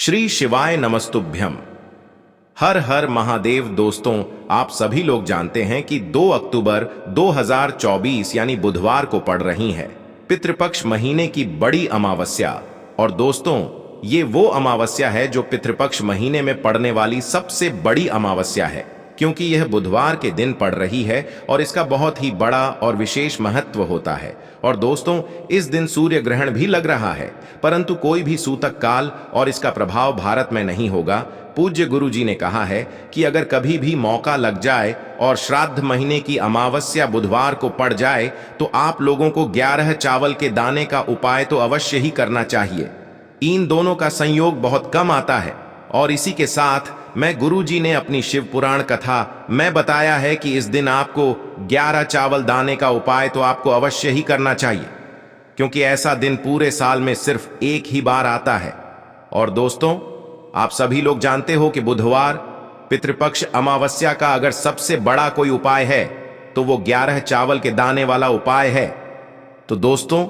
श्री शिवाय नमस्तुभ्यम। हर हर महादेव। दोस्तों, आप सभी लोग जानते हैं कि 2 अक्टूबर 2024 यानी बुधवार को पड़ रही है पितृपक्ष महीने की बड़ी अमावस्या। और दोस्तों, ये वो अमावस्या है जो पितृपक्ष महीने में पड़ने वाली सबसे बड़ी अमावस्या है, क्योंकि यह बुधवार के दिन पड़ रही है और इसका बहुत ही बड़ा और विशेष महत्व होता है। और दोस्तों, इस दिन सूर्य ग्रहण भी लग रहा है, परंतु कोई भी सूतक काल और इसका प्रभाव भारत में नहीं होगा। पूज्य गुरु जी ने कहा है कि अगर कभी भी मौका लग जाए और श्राद्ध महीने की अमावस्या बुधवार को पड़ जाए तो आप लोगों को 11 चावल के दाने का उपाय तो अवश्य ही करना चाहिए। इन दोनों का संयोग बहुत कम आता है। और इसी के साथ मैं गुरु जी ने अपनी शिव पुराण कथा में बताया है कि इस दिन आपको 11 चावल दाने का उपाय तो आपको अवश्य ही करना चाहिए, क्योंकि ऐसा दिन पूरे साल में सिर्फ एक ही बार आता है। और दोस्तों, आप सभी लोग जानते हो कि बुधवार पितृपक्ष अमावस्या का अगर सबसे बड़ा कोई उपाय है तो वो 11 चावल के दाने वाला उपाय है। तो दोस्तों,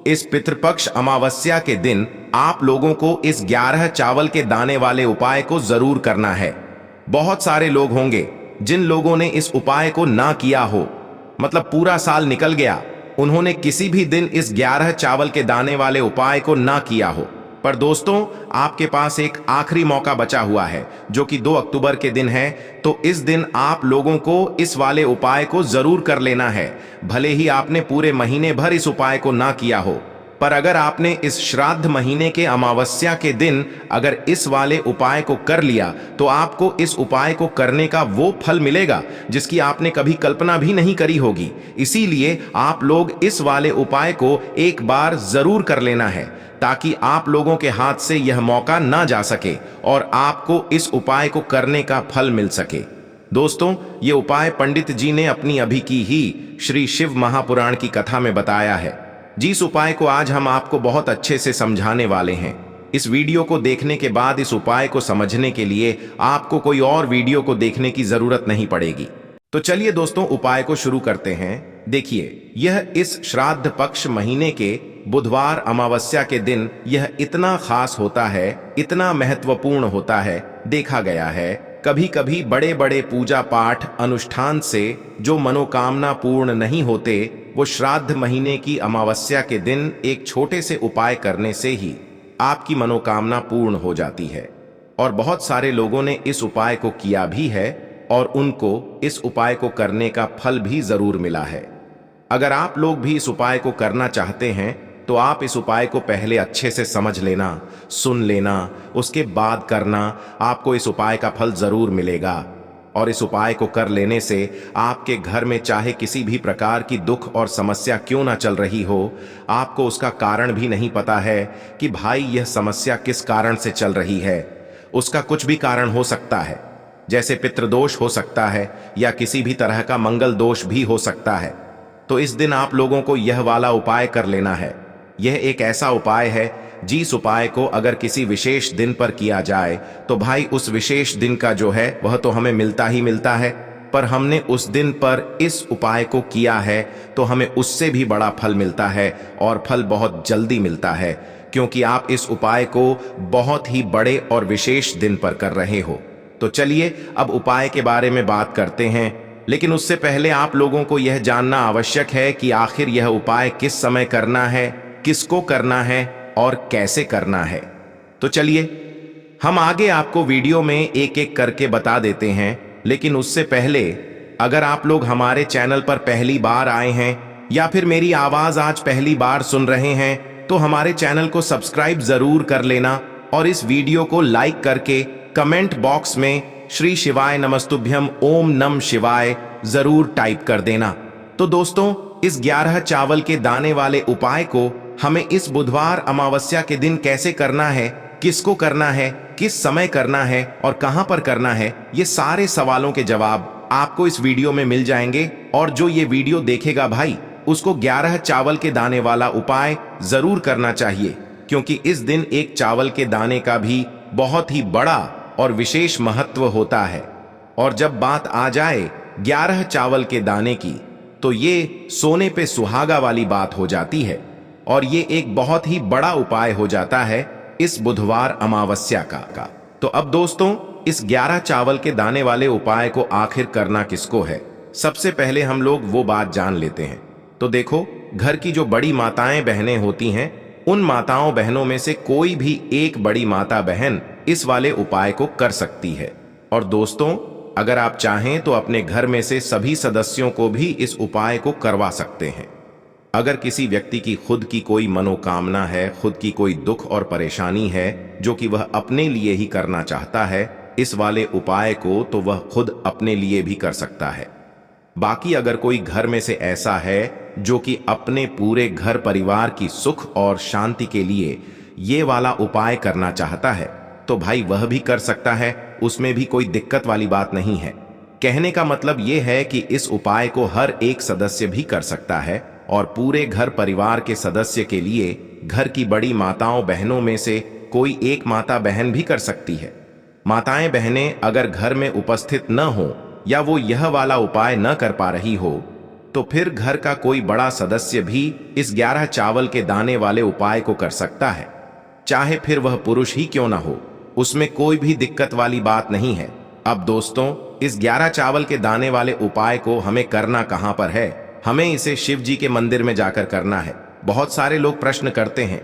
इस पितृपक्ष अमावस्या के दिन आप लोगों को इस 11 चावल के दाने वाले उपाय को जरूर करना है। बहुत सारे लोग होंगे जिन लोगों ने इस उपाय को ना किया हो, मतलब पूरा साल निकल गया, उन्होंने किसी भी दिन इस 11 चावल के दाने वाले उपाय को ना किया हो। पर दोस्तों, आपके पास एक आखिरी मौका बचा हुआ है जो कि 2 अक्टूबर के दिन है। तो इस दिन आप लोगों को इस वाले उपाय को जरूर कर लेना है। भले ही आपने पूरे महीने भर इस उपाय को ना किया हो, पर अगर आपने इस श्राद्ध महीने के अमावस्या के दिन अगर इस वाले उपाय को कर लिया तो आपको इस उपाय को करने का वो फल मिलेगा जिसकी आपने कभी कल्पना भी नहीं करी होगी। इसीलिए आप लोग इस वाले उपाय को एक बार जरूर कर लेना है, ताकि आप लोगों के हाथ से यह मौका ना जा सके और आपको इस उपाय को करने का फल मिल सके। दोस्तों, ये उपाय पंडित जी ने अपनी अभी की ही श्री शिव महापुराण की कथा में बताया है, जिस उपाय को आज हम आपको बहुत अच्छे से समझाने वाले हैं। इस वीडियो को देखने के बाद इस उपाय को समझने के लिए आपको कोई और वीडियो को देखने की जरूरत नहीं पड़ेगी। तो चलिए दोस्तों, उपाय को शुरू करते हैं। देखिए, यह इस श्राद्ध पक्ष महीने के बुधवार अमावस्या के दिन यह इतना खास होता है, इतना महत्वपूर्ण होता है। देखा गया है कभी कभी बड़े बड़े पूजा पाठ अनुष्ठान से जो मनोकामना पूर्ण नहीं होते, वो श्राद्ध महीने की अमावस्या के दिन एक छोटे से उपाय करने से ही आपकी मनोकामना पूर्ण हो जाती है। और बहुत सारे लोगों ने इस उपाय को किया भी है और उनको इस उपाय को करने का फल भी जरूर मिला है। अगर आप लोग भी इस उपाय को करना चाहते हैं तो आप इस उपाय को पहले अच्छे से समझ लेना, सुन लेना, उसके बाद करना। आपको इस उपाय का फल जरूर मिलेगा। और इस उपाय को कर लेने से आपके घर में चाहे किसी भी प्रकार की दुख और समस्या क्यों ना चल रही हो, आपको उसका कारण भी नहीं पता है कि भाई यह समस्या किस कारण से चल रही है। उसका कुछ भी कारण हो सकता है, जैसे पितृदोष हो सकता है या किसी भी तरह का मंगल दोष भी हो सकता है। तो इस दिन आप लोगों को यह वाला उपाय कर लेना है। यह एक ऐसा उपाय है जिस उपाय को अगर किसी विशेष दिन पर किया जाए तो भाई उस विशेष दिन का जो है वह तो हमें मिलता ही मिलता है, पर हमने उस दिन पर इस उपाय को किया है तो हमें उससे भी बड़ा फल मिलता है और फल बहुत जल्दी मिलता है, क्योंकि आप इस उपाय को बहुत ही बड़े और विशेष दिन पर कर रहे हो। तो चलिए अब उपाय के बारे में बात करते हैं, लेकिन उससे पहले आप लोगों को यह जानना आवश्यक है कि आखिर यह उपाय किस समय करना है, किसको करना है और कैसे करना है। तो चलिए हम आगे आपको वीडियो में एक एक करके बता देते हैं। लेकिन उससे पहले अगर आप लोग हमारे चैनल पर पहली बार आए हैं या फिर मेरी आवाज आज पहली बार सुन रहे हैं तो हमारे चैनल को सब्सक्राइब जरूर कर लेना और इस वीडियो को लाइक करके कमेंट बॉक्स में श्री शिवाय नमस्तुभ्यम ओम नम शिवाय जरूर टाइप कर देना। तो दोस्तों, इस 11 चावल के दाने वाले उपाय को हमें इस बुधवार अमावस्या के दिन कैसे करना है, किसको करना है, किस समय करना है और कहां पर करना है, ये सारे सवालों के जवाब आपको इस वीडियो में मिल जाएंगे। और जो ये वीडियो देखेगा भाई, उसको 11 चावल के दाने वाला उपाय जरूर करना चाहिए, क्योंकि इस दिन एक चावल के दाने का भी बहुत ही बड़ा और विशेष महत्व होता है। और जब बात आ जाए 11 चावल के दाने की, तो ये सोने पे सुहागा वाली बात हो जाती है और ये एक बहुत ही बड़ा उपाय हो जाता है। इस बुधवार अमावस्या का। तो अब दोस्तों, इस 11 चावल के दाने वाले उपाय को आखिर करना किसको है, सबसे पहले हम लोग वो बात जान लेते हैं। तो देखो, घर की जो बड़ी माताएं बहनें होती हैं, उन माताओं बहनों में से कोई भी एक बड़ी माता बहन इस वाले उपाय को कर सकती है। और दोस्तों, अगर आप चाहें तो अपने घर में से सभी सदस्यों को भी इस उपाय को करवा सकते हैं। अगर किसी व्यक्ति की खुद की कोई मनोकामना है, खुद की कोई दुख और परेशानी है जो कि वह अपने लिए ही करना चाहता है इस वाले उपाय को, तो वह खुद अपने लिए भी कर सकता है। बाकी अगर कोई घर में से ऐसा है जो कि अपने पूरे घर परिवार की सुख और शांति के लिए ये वाला उपाय करना चाहता है, तो भाई वह भी कर सकता है, उसमें भी कोई दिक्कत वाली बात नहीं है। कहने का मतलब ये है कि इस उपाय को हर एक सदस्य भी कर सकता है और पूरे घर परिवार के सदस्य के लिए घर की बड़ी माताओं बहनों में से कोई एक माता बहन भी कर सकती है। माताएं बहनें अगर घर में उपस्थित न हो या वो यह वाला उपाय न कर पा रही हो, तो फिर घर का कोई बड़ा सदस्य भी इस 11 चावल के दाने वाले उपाय को कर सकता है, चाहे फिर वह पुरुष ही क्यों ना हो, उसमें कोई भी दिक्कत वाली बात नहीं है। अब दोस्तों, इस 11 चावल के दाने वाले उपाय को हमें करना कहां पर है? हमें इसे शिव जी के मंदिर में जाकर करना है। बहुत सारे लोग प्रश्न करते हैं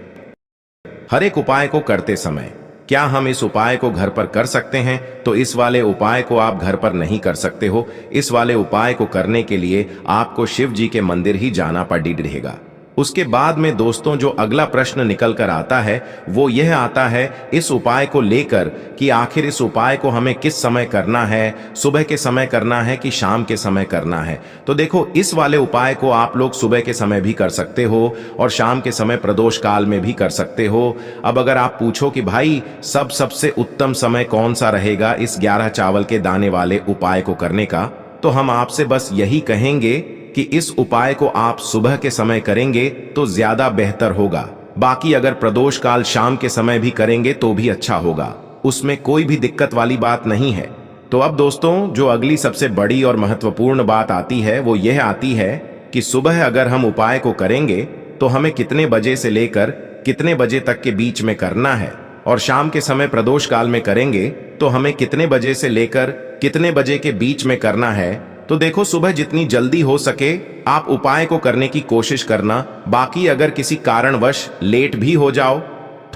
हर एक उपाय को करते समय, क्या हम इस उपाय को घर पर कर सकते हैं? तो इस वाले उपाय को आप घर पर नहीं कर सकते हो। इस वाले उपाय को करने के लिए आपको शिव जी के मंदिर ही जाना पड़ेगा। उसके बाद में दोस्तों, जो अगला प्रश्न निकल कर आता है वो यह आता है इस उपाय को लेकर कि आखिर इस उपाय को हमें किस समय करना है, सुबह के समय करना है कि शाम के समय करना है। तो देखो, इस वाले उपाय को आप लोग सुबह के समय भी कर सकते हो और शाम के समय प्रदोष काल में भी कर सकते हो। अब अगर आप पूछो कि भाई सबसे उत्तम समय कौन सा रहेगा इस 11 चावल के दाने वाले उपाय को करने का, तो हम आपसे बस यही कहेंगे कि इस उपाय को आप सुबह के समय करेंगे तो ज्यादा बेहतर होगा। बाकी अगर प्रदोष काल शाम के समय भी करेंगे तो भी अच्छा होगा, उसमें कोई भी दिक्कत वाली बात नहीं है। तो अब दोस्तों, जो अगली सबसे बड़ी और महत्वपूर्ण बात आती है वो यह आती है कि सुबह अगर हम उपाय को करेंगे तो हमें कितने बजे से लेकर कितने बजे तक के बीच में करना है, और शाम के समय प्रदोष काल में करेंगे तो हमें कितने बजे से लेकर कितने बजे के बीच में करना है। तो देखो, सुबह जितनी जल्दी हो सके आप उपाय को करने की कोशिश करना। बाकी अगर किसी कारणवश लेट भी हो जाओ,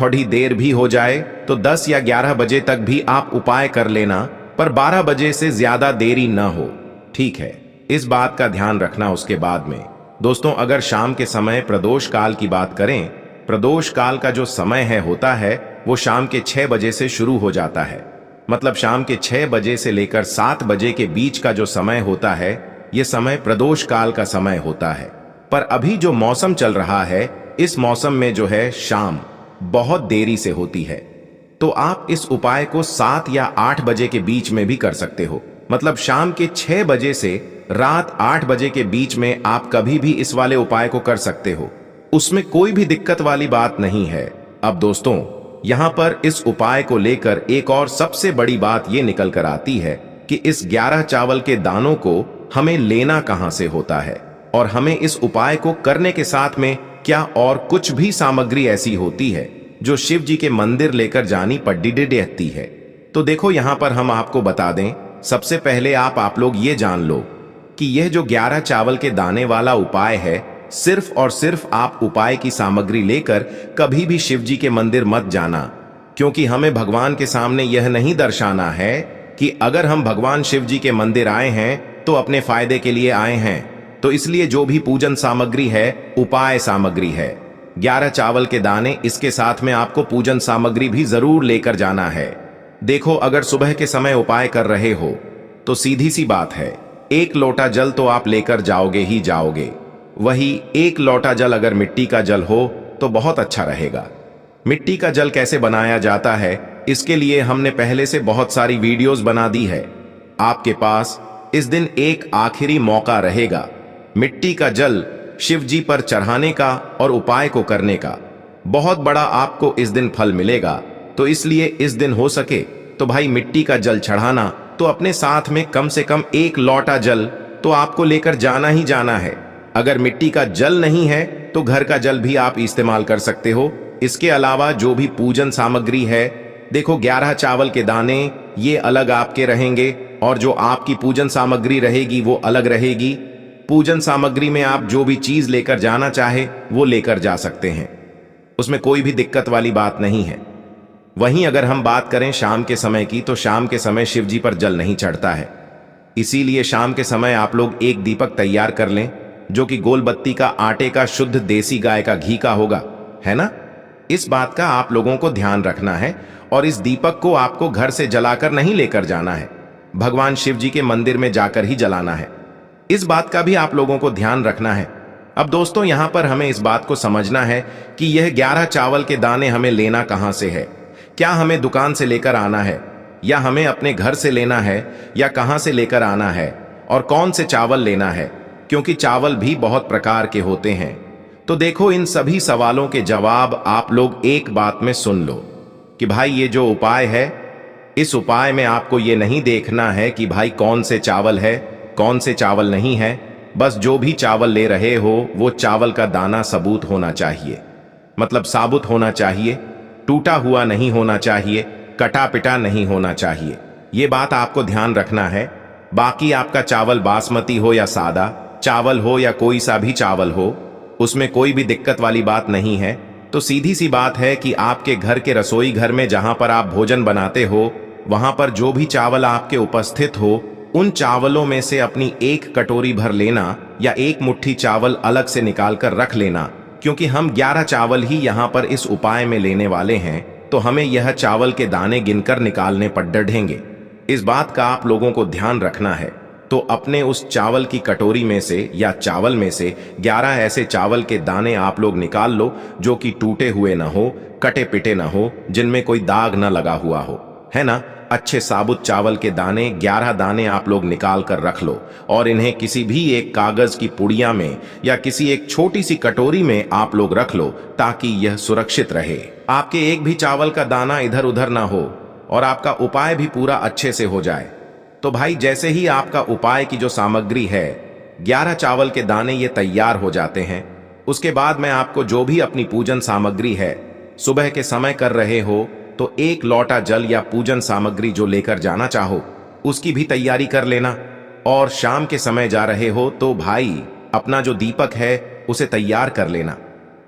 थोड़ी देर भी हो जाए, तो 10 या 11 बजे तक भी आप उपाय कर लेना, पर 12 बजे से ज्यादा देरी न हो, ठीक है? इस बात का ध्यान रखना। उसके बाद में दोस्तों, अगर शाम के समय प्रदोष काल की बात करें, प्रदोष काल का जो समय होता है वो शाम के 6 बजे से शुरू हो जाता है। मतलब शाम के 6 बजे से लेकर 7 बजे के बीच का जो समय होता है, यह समय प्रदोष काल का समय होता है। पर अभी जो मौसम चल रहा है, इस मौसम में जो है शाम बहुत देरी से होती है। तो आप इस उपाय को 7 या 8 बजे के बीच में भी कर सकते हो। मतलब शाम के 6 बजे से रात 8 बजे के बीच में आप कभी भी इस वाले उपाय को कर सकते हो, उसमें कोई भी दिक्कत वाली बात नहीं है। अब दोस्तों, यहां पर इस उपाय को लेकर एक और सबसे बड़ी बात यह निकल कर आती है कि इस 11 चावल के दानों को हमें लेना कहां से होता है, और हमें इस उपाय को करने के साथ में क्या और कुछ भी सामग्री ऐसी होती है जो शिव जी के मंदिर लेकर जानी पड़ती है। तो देखो, यहां पर हम आपको बता दें, सबसे पहले आप लोग ये जान लो कि यह जो 11 चावल के दाने वाला उपाय है, सिर्फ और सिर्फ आप उपाय की सामग्री लेकर कभी भी शिव जी के मंदिर मत जाना, क्योंकि हमें भगवान के सामने यह नहीं दर्शाना है कि अगर हम भगवान शिव जी के मंदिर आए हैं तो अपने फायदे के लिए आए हैं। तो इसलिए जो भी पूजन सामग्री है, उपाय सामग्री है, 11 चावल के दाने, इसके साथ में आपको पूजन सामग्री भी जरूर लेकर जाना है। देखो, अगर सुबह के समय उपाय कर रहे हो तो सीधी सी बात है, 1 लोटा जल तो आप लेकर जाओगे ही जाओगे। वही 1 लोटा जल अगर मिट्टी का जल हो तो बहुत अच्छा रहेगा। मिट्टी का जल कैसे बनाया जाता है, इसके लिए हमने पहले से बहुत सारी वीडियोस बना दी है। आपके पास इस दिन एक आखिरी मौका रहेगा मिट्टी का जल शिव जी पर चढ़ाने का और उपाय को करने का। बहुत बड़ा आपको इस दिन फल मिलेगा। तो इसलिए इस दिन हो सके तो भाई मिट्टी का जल चढ़ाना, तो अपने साथ में कम से कम 1 लोटा जल तो आपको लेकर जाना ही जाना है। अगर मिट्टी का जल नहीं है तो घर का जल भी आप इस्तेमाल कर सकते हो। इसके अलावा जो भी पूजन सामग्री है, देखो 11 चावल के दाने ये अलग आपके रहेंगे और जो आपकी पूजन सामग्री रहेगी वो अलग रहेगी। पूजन सामग्री में आप जो भी चीज लेकर जाना चाहे वो लेकर जा सकते हैं, उसमें कोई भी दिक्कत वाली बात नहीं है। वहीं अगर हम बात करें शाम के समय की, तो शाम के समय शिव जी पर जल नहीं चढ़ता है, इसीलिए शाम के समय आप लोग एक दीपक तैयार कर लें जो कि गोल बत्ती का आटे का शुद्ध देसी गाय का घी का होगा, है ना। इस बात का आप लोगों को ध्यान रखना है और इस दीपक को आपको घर से जलाकर नहीं लेकर जाना है, भगवान शिव जी के मंदिर में जाकर ही जलाना है। इस बात का भी आप लोगों को ध्यान रखना है। अब दोस्तों यहां पर हमें इस बात को समझना है कि यह 11 चावल के दाने हमें लेना कहां से है। क्या हमें दुकान से लेकर आना है या हमें अपने घर से लेना है या कहां से लेकर आना है और कौन से चावल लेना है, क्योंकि चावल भी बहुत प्रकार के होते हैं। तो देखो इन सभी सवालों के जवाब आप लोग एक बात में सुन लो कि भाई ये जो उपाय है, इस उपाय में आपको ये नहीं देखना है कि भाई कौन से चावल है कौन से चावल नहीं है। बस जो भी चावल ले रहे हो वो चावल का दाना सबूत होना चाहिए, मतलब साबुत होना चाहिए, टूटा हुआ नहीं होना चाहिए, कटा पिटा नहीं होना चाहिए। ये बात आपको ध्यान रखना है। बाकी आपका चावल बासमती हो या सादा चावल हो या कोई सा भी चावल हो, उसमें कोई भी दिक्कत वाली बात नहीं है। तो सीधी सी बात है कि आपके घर के रसोई घर में जहां पर आप भोजन बनाते हो, वहां पर जो भी चावल आपके उपस्थित हो, उन चावलों में से अपनी एक कटोरी भर लेना या एक मुट्ठी चावल अलग से निकाल कर रख लेना, क्योंकि हम 11 चावल ही यहाँ पर इस उपाय में लेने वाले हैं, तो हमें यह चावल के दाने गिनकर निकालने पर डढ़ेंगे। इस बात का आप लोगों को ध्यान रखना है। तो अपने उस चावल की कटोरी में से या चावल में से 11 ऐसे चावल के दाने आप लोग निकाल लो जो कि टूटे हुए ना हो, कटे पिटे ना हो, जिनमें कोई दाग ना लगा हुआ हो, है ना। अच्छे साबुत चावल के दाने 11 दाने आप लोग निकाल कर रख लो और इन्हें किसी भी एक कागज की पुड़िया में या किसी एक छोटी सी कटोरी में आप लोग रख लो, ताकि यह सुरक्षित रहे। आपके एक भी चावल का दाना इधर उधर ना हो और आपका उपाय भी पूरा अच्छे से हो जाए। तो भाई जैसे ही आपका उपाय की जो सामग्री है, 11 चावल के दाने ये तैयार हो जाते हैं, उसके बाद मैं आपको जो भी अपनी पूजन सामग्री है, सुबह के समय कर रहे हो तो एक लोटा जल या पूजन सामग्री जो लेकर जाना चाहो उसकी भी तैयारी कर लेना। और शाम के समय जा रहे हो तो भाई अपना जो दीपक है उसे तैयार कर लेना,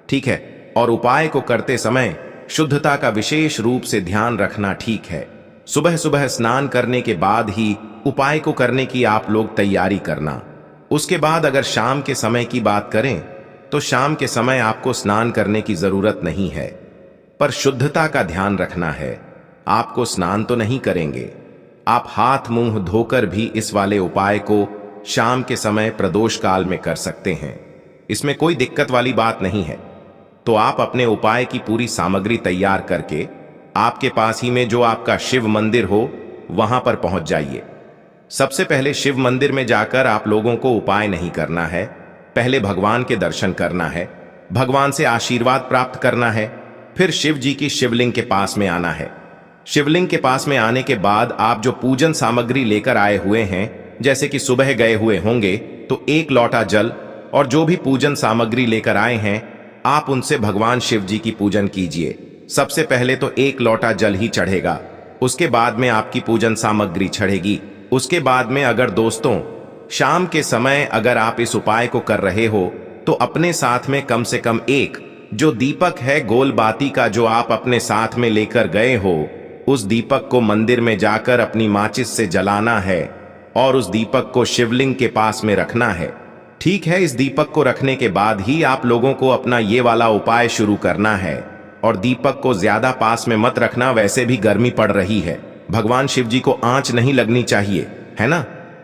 ठीक है। और उपाय को करते समय शुद्धता का विशेष रूप से ध्यान रखना, ठीक है। सुबह सुबह स्नान करने के बाद ही उपाय को करने की आप लोग तैयारी करना। उसके बाद अगर शाम के समय की बात करें तो शाम के समय आपको स्नान करने की जरूरत नहीं है, पर शुद्धता का ध्यान रखना है। आपको स्नान तो नहीं करेंगे, आप हाथ मुंह धोकर भी इस वाले उपाय को शाम के समय प्रदोष काल में कर सकते हैं, इसमें कोई दिक्कत वाली बात नहीं है। तो आप अपने उपाय की पूरी सामग्री तैयार करके आपके पास ही में जो आपका शिव मंदिर हो वहां पर पहुंच जाइए। सबसे पहले शिव मंदिर में जाकर आप लोगों को उपाय नहीं करना है, पहले भगवान के दर्शन करना है, भगवान से आशीर्वाद प्राप्त करना है, फिर शिव जी की शिवलिंग के पास में आना है। शिवलिंग के पास में आने के बाद आप जो पूजन सामग्री लेकर आए हुए हैं, जैसे कि सुबह गए हुए होंगे तो एक लोटा जल और जो भी पूजन सामग्री लेकर आए हैं आप उनसे भगवान शिव जी की पूजन कीजिए। सबसे पहले तो एक लोटा जल ही चढ़ेगा, उसके बाद में आपकी पूजन सामग्री चढ़ेगी। उसके बाद में अगर दोस्तों शाम के समय अगर आप इस उपाय को कर रहे हो तो अपने साथ में कम से कम एक जो दीपक है गोल बाती का जो आप अपने साथ में लेकर गए हो, उस दीपक को मंदिर में जाकर अपनी माचिस से जलाना है और उस दीपक को शिवलिंग के पास में रखना है, ठीक है। इस दीपक को रखने के बाद ही आप लोगों को अपना ये वाला उपाय शुरू करना है। और दीपक को ज्यादा पास में मत रखना, वैसे भी गर्मी पड़ रही है, भगवान शिव जी को आंच नहीं लगनी चाहिए, है ना।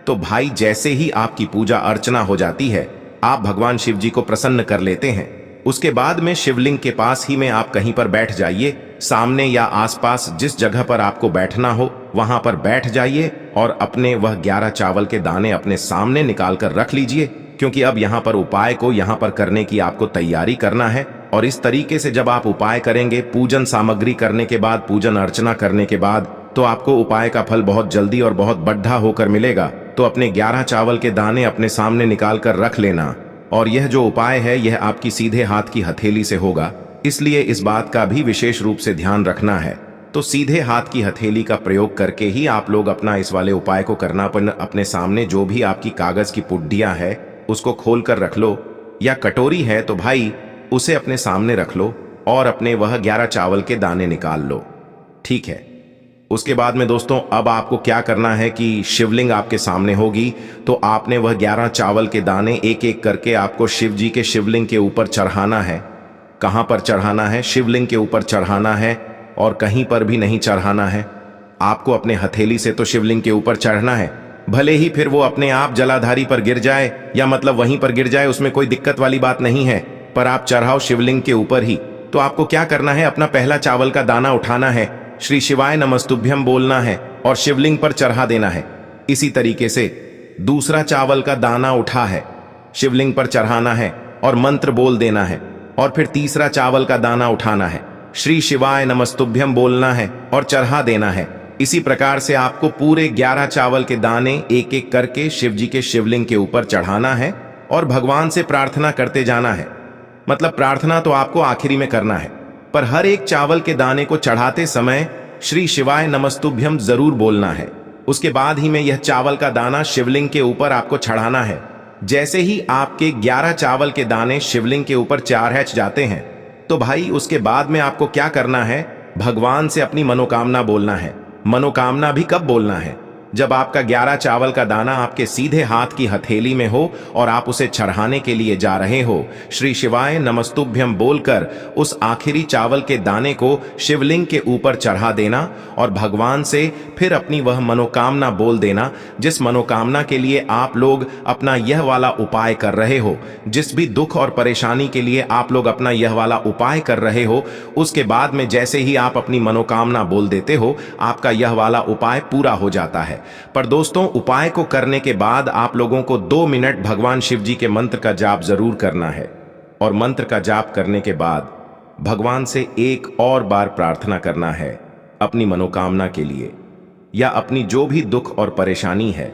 तो भाई जैसे ही आपकी पूजा अर्चना हो जाती है, आप भगवान शिव जी को प्रसन्न कर लेते हैं, उसके बाद में शिवलिंग के पास ही में आप कहीं पर बैठ जाइए, सामने या आसपास जिस जगह पर आपको बैठना हो वहां पर बैठ जाइए और अपने वह 11 चावल के दाने अपने सामने निकाल कर रख लीजिए, क्योंकि अब यहाँ पर उपाय को यहाँ पर करने की आपको तैयारी करना है। और इस तरीके से जब आप उपाय करेंगे, पूजन सामग्री करने के बाद, पूजन अर्चना करने के बाद, तो आपको उपाय का फल बहुत जल्दी और बहुत बढ़ा होकर मिलेगा। तो अपने 11 चावल के दाने अपने सामने निकाल कर रख लेना। और यह जो उपाय है यह आपकी सीधे हाथ की हथेली से होगा, इसलिए इस बात का भी विशेष रूप से ध्यान रखना है। तो सीधे हाथ की हथेली का प्रयोग करके ही आप लोग अपना इस वाले उपाय को करना। पर अपने सामने जो भी आपकी कागज की पुड्डियां है उसको खोल कर रख लो, या कटोरी है तो भाई उसे अपने सामने रख लो और अपने वह 11 चावल के दाने निकाल लो। ठीक है। उसके बाद में दोस्तों अब आपको क्या करना है कि शिवलिंग आपके सामने होगी, तो आपने वह 11 चावल के दाने एक एक करके आपको शिव जी के शिवलिंग के ऊपर चढ़ाना है। कहां पर चढ़ाना है? शिवलिंग के ऊपर चढ़ाना है, और कहीं पर भी नहीं चढ़ाना है। आपको अपने हथेली से तो शिवलिंग के ऊपर चढ़ना है, भले ही फिर वो अपने आप जलाधारी पर गिर जाए या मतलब वहीं पर गिर जाए, उसमें कोई दिक्कत वाली बात नहीं है, पर आप चढ़ाओ शिवलिंग के ऊपर ही। तो आपको क्या करना है, अपना पहला चावल का दाना उठाना है, श्री शिवाय नमस्तुभ्यम बोलना है और शिवलिंग पर चढ़ा देना है। इसी तरीके से दूसरा चावल का दाना उठा है, शिवलिंग पर चढ़ाना है और मंत्र बोल देना है, और फिर तीसरा चावल का दाना उठाना है, श्री शिवाय नमस्तुभ्यम बोलना है और चढ़ा देना है। इसी प्रकार से आपको पूरे 11 चावल के दाने एक एक करके शिव जी के शिवलिंग के ऊपर चढ़ाना है और भगवान से प्रार्थना करते जाना है। मतलब प्रार्थना तो आपको आखिरी में करना है, पर हर एक चावल के दाने को चढ़ाते समय श्री शिवाय नमस्तुभ्यम जरूर बोलना है। उसके बाद ही में यह चावल का दाना शिवलिंग के ऊपर आपको चढ़ाना है। जैसे ही आपके 11 चावल के दाने शिवलिंग के ऊपर चढ़ जाते हैं, तो भाई उसके बाद में आपको क्या करना है, भगवान से अपनी मनोकामना बोलना है। मनोकामना भी कब बोलना है? जब आपका 11 चावल का दाना आपके सीधे हाथ की हथेली में हो और आप उसे चढ़ाने के लिए जा रहे हो। श्री शिवाय नमस्तुभ्यम बोलकर उस आखिरी चावल के दाने को शिवलिंग के ऊपर चढ़ा देना और भगवान से फिर अपनी वह मनोकामना बोल देना, जिस मनोकामना के लिए आप लोग अपना यह वाला उपाय कर रहे हो। जिस भी दुख और परेशानी के लिए आप लोग अपना यह वाला उपाय कर रहे हो, उसके बाद में जैसे ही आप अपनी मनोकामना बोल देते हो, आपका यह वाला उपाय पूरा हो जाता है। पर दोस्तों, उपाय को करने के बाद आप लोगों को 2 मिनट भगवान शिव जी के मंत्र का जाप जरूर करना है, और मंत्र का जाप करने के बाद भगवान से एक और बार प्रार्थना करना है अपनी मनोकामना के लिए, या अपनी जो भी दुख और परेशानी है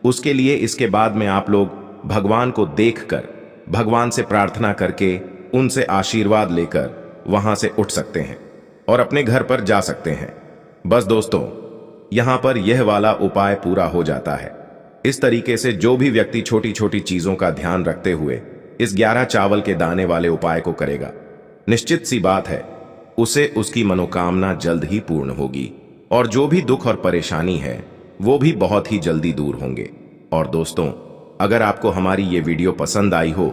उसके लिए। इसके बाद में आप लोग भगवान को देखकर, भगवान से प्रार्थना करके, उनसे आशीर्वाद लेकर वहां से उठ सकते हैं और अपने घर पर जा सकते हैं। बस दोस्तों, यहां पर यह वाला उपाय पूरा हो जाता है। इस तरीके से जो भी व्यक्ति छोटी छोटी चीजों का ध्यान रखते हुए इस 11 चावल के दाने वाले उपाय को करेगा, निश्चित सी बात है उसे उसकी मनोकामना जल्द ही पूर्ण होगी, और जो भी दुख और परेशानी है वो भी बहुत ही जल्दी दूर होंगे। और दोस्तों, अगर आपको हमारी ये वीडियो पसंद आई हो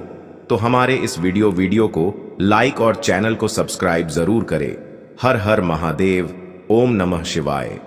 तो हमारे इस वीडियो को लाइक और चैनल को सब्सक्राइब जरूर करें। हर हर महादेव। ओम नमः शिवाय।